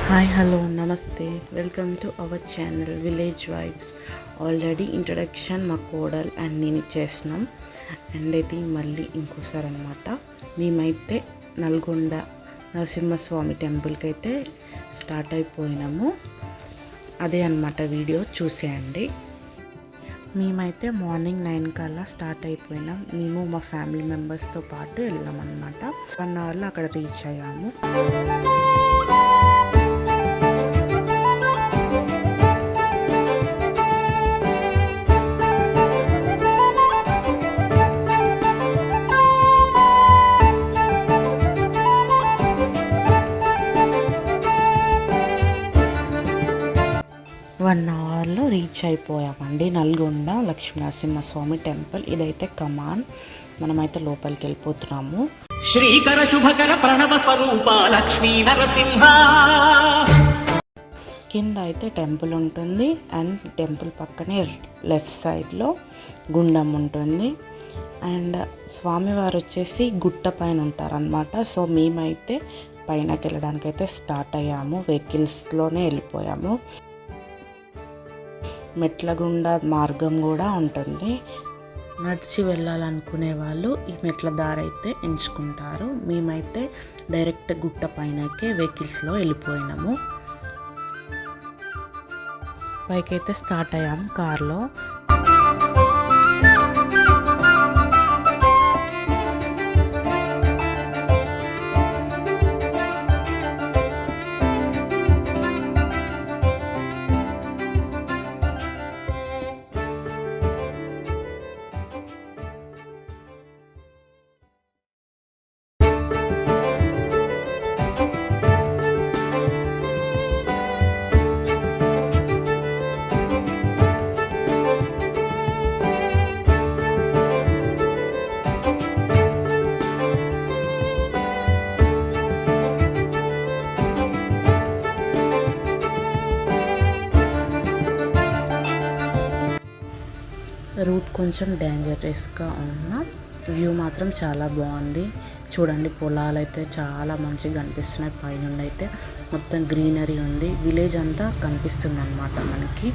Hi hello నమస్తే, welcome to our channel village vibes. Already introduction మా కోడల్ and నేను చేసినాం. అండ్ ఇది మళ్ళీ ఇంకోసారి అనమాట. మేమైతే నల్గొండ నరసింహస్వామి టెంపుల్కి అయితే స్టార్ట్ అయిపోయినాము. అదే అనమాట వీడియో చూసేయండి. మేమైతే మార్నింగ్ 9 కల్లా స్టార్ట్ అయిపోయినాం. మేము మా ఫ్యామిలీ మెంబర్స్తో పాటు వెళ్ళాం అనమాట. 1 అవర్లో అక్కడ రీచ్ అయ్యాము. వన్ అవర్లో రీచ్ అయిపోయామండి నల్గొండ లక్ష్మీనరసింహస్వామి టెంపుల్. ఇదైతే కమాన్. మనమైతే లోపలికి వెళ్ళిపోతున్నాము. శ్రీకర శుభకర ప్రణవ స్వరూప లక్ష్మీ నరసింహ. కింద అయితే టెంపుల్ ఉంటుంది అండ్ టెంపుల్ పక్కనే లెఫ్ట్ సైడ్లో గుండం ఉంటుంది. అండ్ స్వామివారు వచ్చేసి గుట్ట పైన ఉంటారనమాట. సో మేమైతే పైనకి వెళ్ళడానికి అయితే స్టార్ట్ అయ్యాము. వెహికల్స్లోనే వెళ్ళిపోయాము. మెట్ల గుండా మార్గం కూడా ఉంటుంది. నడిచి వెళ్ళాలనుకునే వాళ్ళు ఈ మెట్ల దారి అయితే ఎంచుకుంటారు. మేమైతే డైరెక్ట్ గుట్ట పైనకే వెహికల్స్లో వెళ్ళిపోయినాము. పైకైతే స్టార్ట్ అయ్యాము కార్లో. రూట్ కొంచెం డేంజరస్గా ఉన్న వ్యూ మాత్రం చాలా బాగుంది. చూడండి, పొలాలు అయితే చాలా మంచిగా కనిపిస్తున్నాయి. పైనుండి అయితే మొత్తం గ్రీనరీ ఉంది. విలేజ్ అంతా కనిపిస్తుంది అన్నమాట మనకి.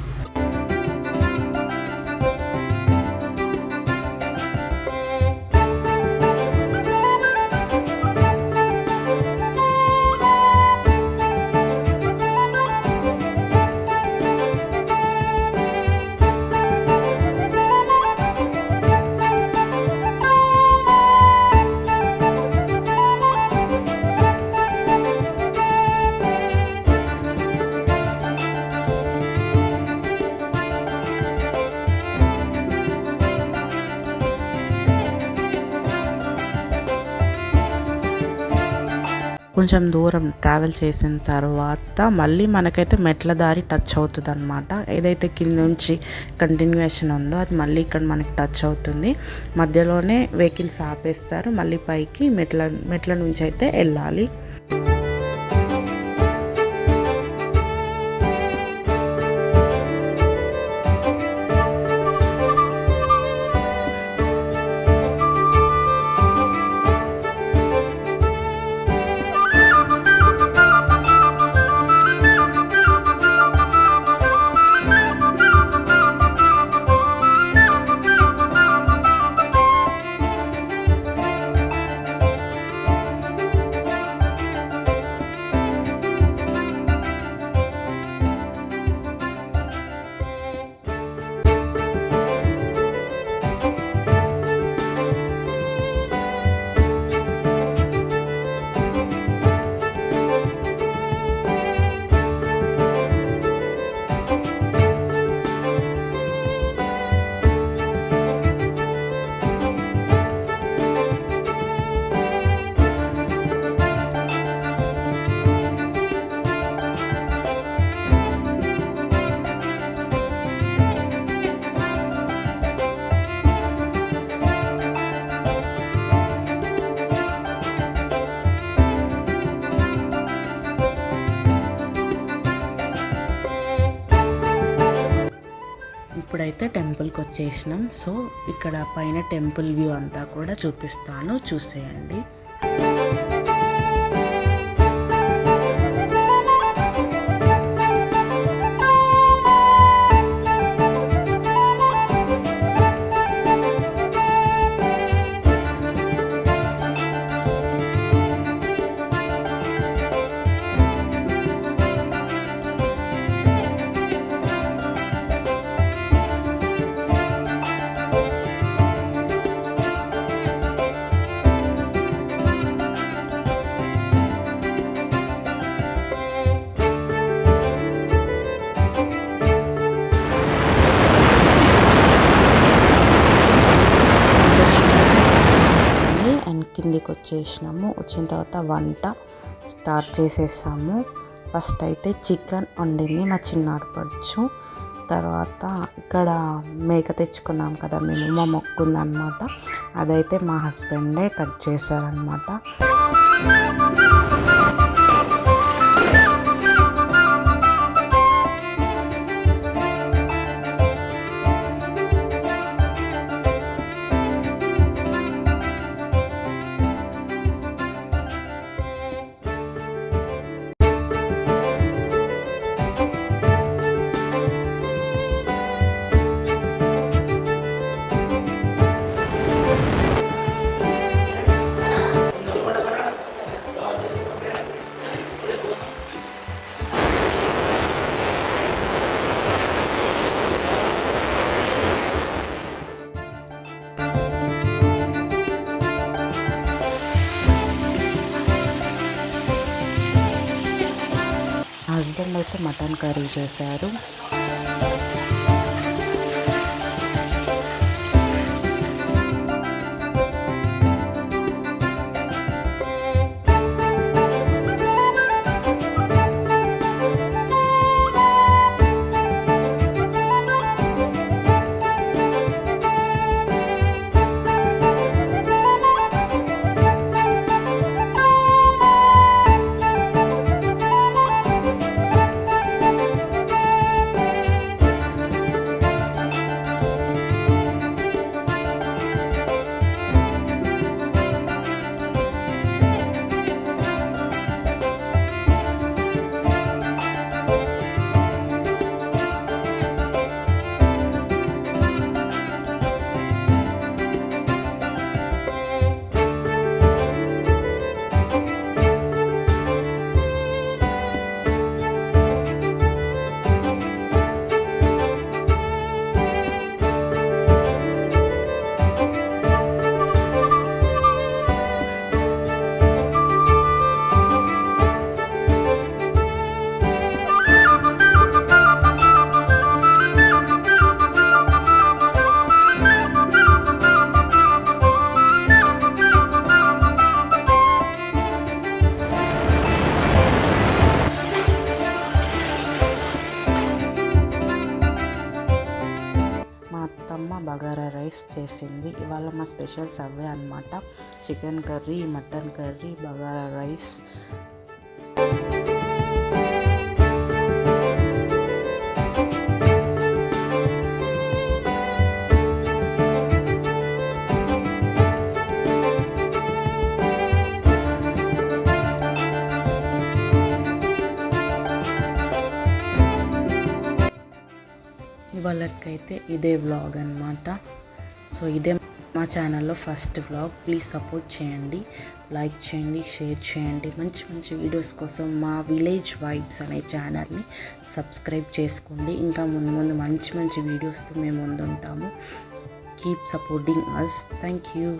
కొంచెం దూరం ట్రావెల్ చేసిన తర్వాత మళ్ళీ మనకైతే మెట్ల దారి టచ్ అవుతుంది అనమాట. ఏదైతే కింద నుంచి కంటిన్యూయేషన్ ఉందో అది మళ్ళీ ఇక్కడ మనకి టచ్ అవుతుంది. మధ్యలోనే వెహికల్స్ ఆపేస్తారు. మళ్ళీ పైకి మెట్ల నుంచి అయితే వెళ్ళాలి. ఇప్పుడైతే టెంపుల్కి వచ్చేసినాం. సో ఇక్కడ పైన టెంపుల్ వ్యూ అంతా కూడా చూపిస్తాను, చూసేయండి. వచ్చేసినాము. వచ్చిన తర్వాత వంట స్టార్ట్ చేసేసాము. ఫస్ట్ అయితే చికెన్ వండింది మా చిన్నాడపడుచు. తర్వాత ఇక్కడ మేక తెచ్చుకున్నాం కదా మేము, మా మొక్కు ఉందన్నమాట. అదైతే మా హస్బెండే కట్ చేశారనమాట. హస్బెండ్ అయితే మటన్ కర్రీ చేశారు. బగారా రైస్ చేసింది. ఇవాళ మా స్పెషల్స్ అవే అన్నమాట. Chicken curry, mutton curry, bagara rice. ఇవాళకైతే ఇదే వ్లాగ్ అన్నమాట. సో ఇదే మా ఛానల్లో ఫస్ట్ వ్లాగ్. ప్లీజ్ సపోర్ట్ చేయండి, లైక్ చేయండి, షేర్ చేయండి. మంచి మంచి వీడియోస్ కోసం మా విలేజ్ వైబ్స్ అనే ఛానల్ని సబ్స్క్రైబ్ చేసుకోండి. ఇంకా ముందు ముందు మంచి మంచి వీడియోస్తో మేము ముందుంటాము. Keep supporting us. Thank you.